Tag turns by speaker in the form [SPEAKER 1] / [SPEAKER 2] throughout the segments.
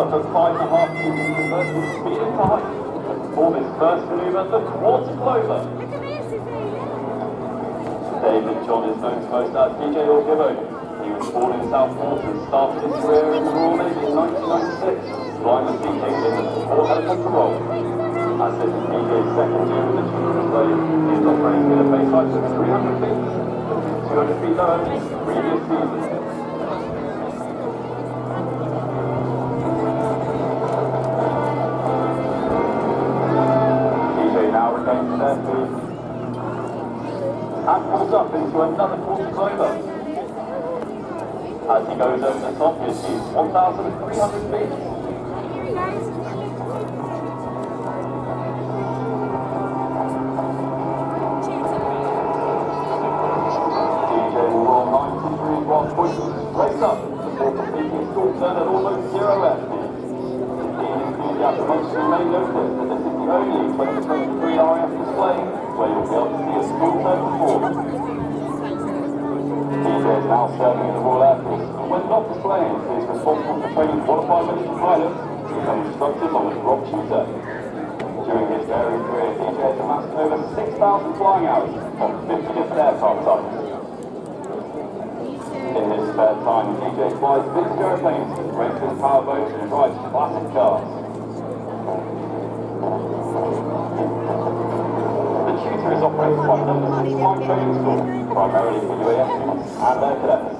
[SPEAKER 1] up at 5.5 meters in vertical speed into height. For this first manoeuvre, the quarter clover. David John is known to most as DJ or Gibbo. He was born in Southport and started his career in the Royal Navy in 1996, flying the Sea King in the support helicopter role. As this is DJ's second year with the Tutor plane, he is operating at a base height of 300 feet, 200 feet lower than his previous season. DJ now remains there and pulls up into another quarter clover. As he goes over the top, he achieves 1,300 feet. DJ will roll 90 degrees while pushing straight up before completing his full turn at almost zero airspeed. Keen enthusiasts amongst you may notice that this is the only 2023 RAF display where you'll be able to see a full turn performed. DJ is now serving in the Royal Air Force, and when not displaying, he is responsible for training qualified military pilots to become instructors on the Grub Tutor. During his varied career, DJ has amassed over 6,000 flying hours on 50 different aircraft types. In his spare time, DJ flies vintage airplanes, races powerboats, and drives classic cars. The Tutor is operated by the London Flying Training School, primarily for UAS students and their cadets.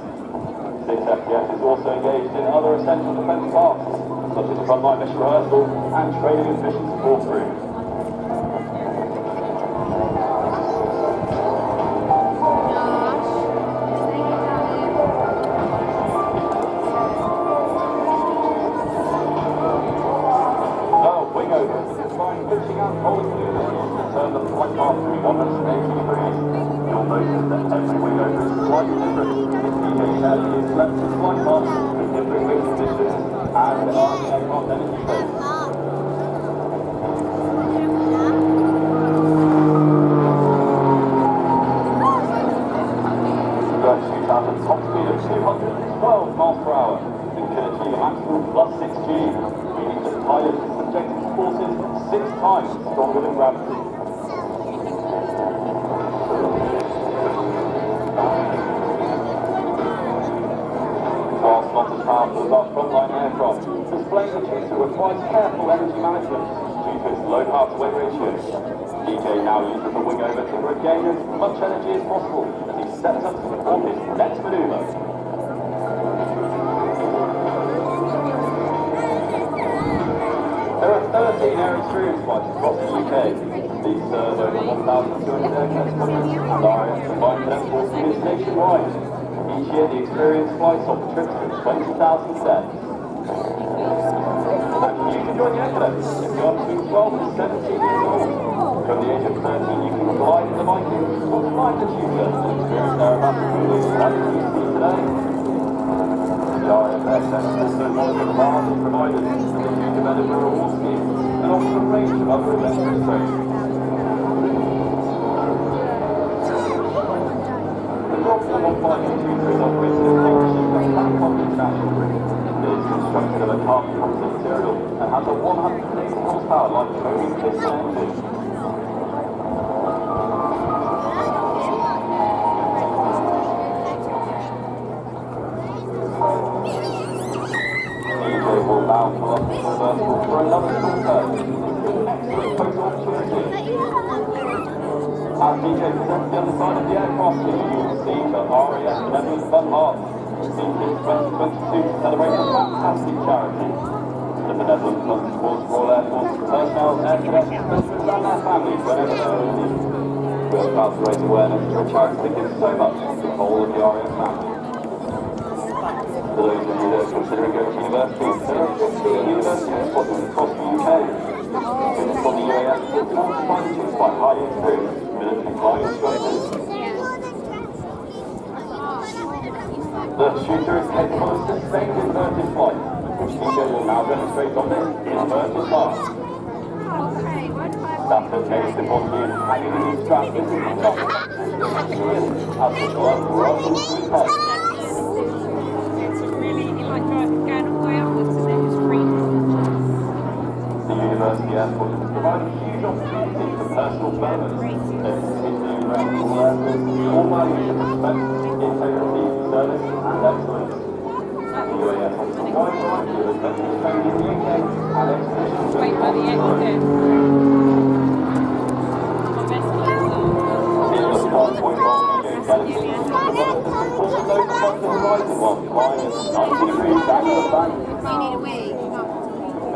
[SPEAKER 1] 6FDF is also engaged in other essential defence tasks, such as frontline mission rehearsal and training and mission support crew. Pitching out cold maneuvers to turn the flight path 380 degrees. You'll notice that every wing over is slightly different. DJ Charlie is left to flight paths with different wing conditions and Army aircraft energy base. Grub shoots out at top speed of 212 miles per hour and can achieve a maximum plus 6G, meaning that the pilot is subjected to forces 6 times stronger than gravity. Whilst not as powerful as our frontline aircraft, displaying the Tutor requires careful energy management due to its low power to weight ratio. DJ now uses the wing over to regain as much energy as possible as he sets up to perform his next manoeuvre. There are 13 air experience flights across the UK. These serve over 1,200 aircraft and RAF combined cadet forces nationwide. Each year the experience flights offer trips to 20,000 steps. And you can join the air cadets if you are between 12 and 17 years old. From the age of 13 you can glide in the Vikings or fly the Tutor and experience aerobatic moves like you see today. The RAF Airshow is also one of the largest providers of the Tutor Medical Reward Scheme and offers a range of other adventurous training. The Grub Tutor is operated in partnership with Clacton International Group. It is constructed of a carbon composite material and has a 180 horsepower light coating piston engine. Will now pull up the reversal for another short turn. Excellent photo opportunity. As DJ presents the other side of the aircraft to you, you will see the RAF Benevolent Fun Heart, since in 2022 to celebrate a fantastic charity. The Benevolent Fund supports Royal Air Force personnel, air cadets, veterans and their families whenever they are in need. We are proud to raise awareness for a charity that gives so much to the whole of the RAF family. For those of you that are considering going to university, there are 15 university hotspots across the UK. Students on the UAS will be chosen by highly experienced military flying instructors. The Tutor is capable of sustained inverted flight, which DJ will now demonstrate on this inverted path. Stafford makes the body and hanging in his strap. This is not as the glove rolls to his head.
[SPEAKER 2] Going all the way upwards and then just free.
[SPEAKER 1] personal development. There's continuing around the world, all values of respect, integrity, service and excellence. The UAS offers a wide variety of adventurous training in the UK and expeditions across the world. In the 5.1 meter galaxy, developers support those across the horizon while flying at 90 degrees angle of bank.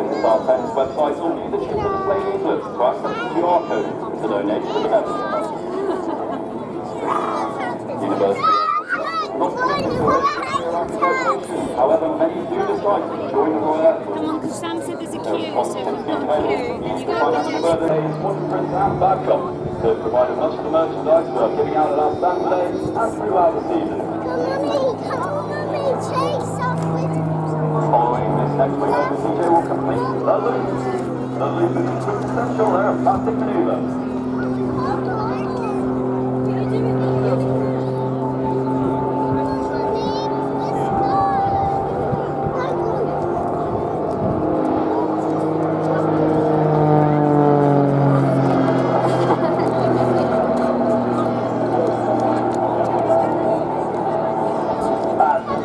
[SPEAKER 1] Visit our friend's website or view the chip display leaflets to access the QR code to donate to the Netherlands. University not committed to registration, however, many do decide to join the Royal Air Force.
[SPEAKER 2] Come on, because Sam said there's a
[SPEAKER 1] There
[SPEAKER 2] queue,
[SPEAKER 1] is
[SPEAKER 2] so
[SPEAKER 1] positivity
[SPEAKER 2] we've got a
[SPEAKER 1] available.
[SPEAKER 2] queue.
[SPEAKER 1] You can find out further days, waterprints and backdrops to provide much of the merchandise we are giving out at our stand today and throughout the season. Following this next wing over, CJ will complete the loop. The loop is a quintessential aeroplastic maneuver.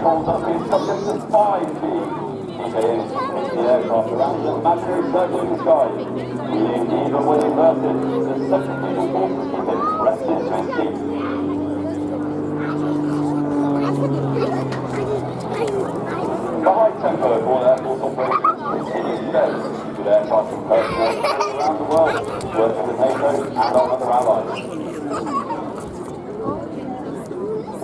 [SPEAKER 1] Holds up is subject to 5 feet. DJing the aircraft around the imaginary circle in the sky. Wheeling even when inverted, the centrifugal force keeps it pressed into its seat. The high tempo of all Air Force operations continues today, with aircraft and personnel around the world, working with NATO and our other allies.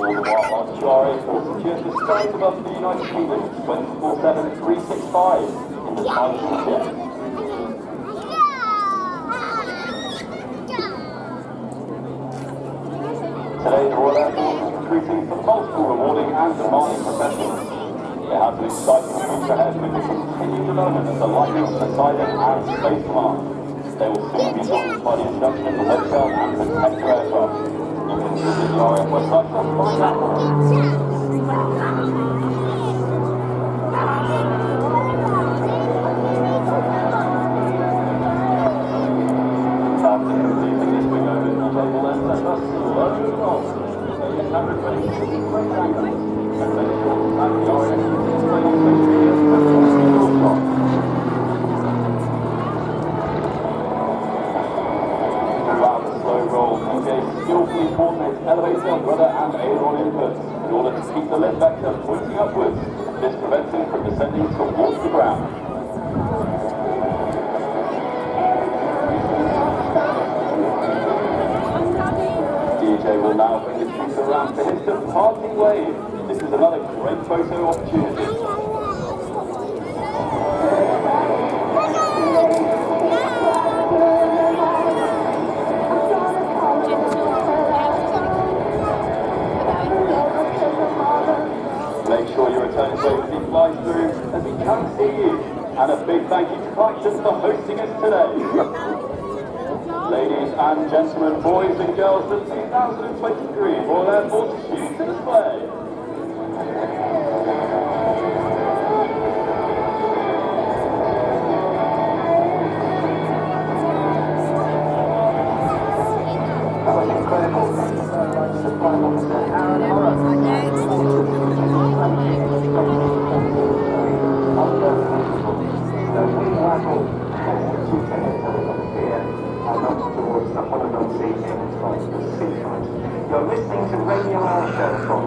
[SPEAKER 1] All the while, our QRA force secures the skies above the United Kingdom 24/7, 365 in the Titan jet. Today, the Royal Air Force is recruiting for multiple rewarding and demanding professions. They have an exciting future ahead with the continued development of the Lightning, Poseidon and Space Command. They will soon be joined by the introduction of the Webshell and Protector aircraft. You can visit the RAF website to find out more. After completing this wing over, DJ will then let us load off. Stay 126 great angle. And make sure to tag the RAF display on social media and your shot. Throughout the slow roll, DJ skillfully coordinates elevator, rudder and aileron inputs in order to keep the lift vector pointing upwards. This prevents him from descending towards the ground. DJ will now bring his shooter around for his departing wave. This is another great photo opportunity. Make sure you return safely flies through as we can see you. And a big thank you to Clacton for hosting us today. Ladies and gentlemen, boys and girls, the 2023 Royal Air Force shooter display. That was incredible. Towards the Holland seating from the seafront. You're listening to Radio Airshow from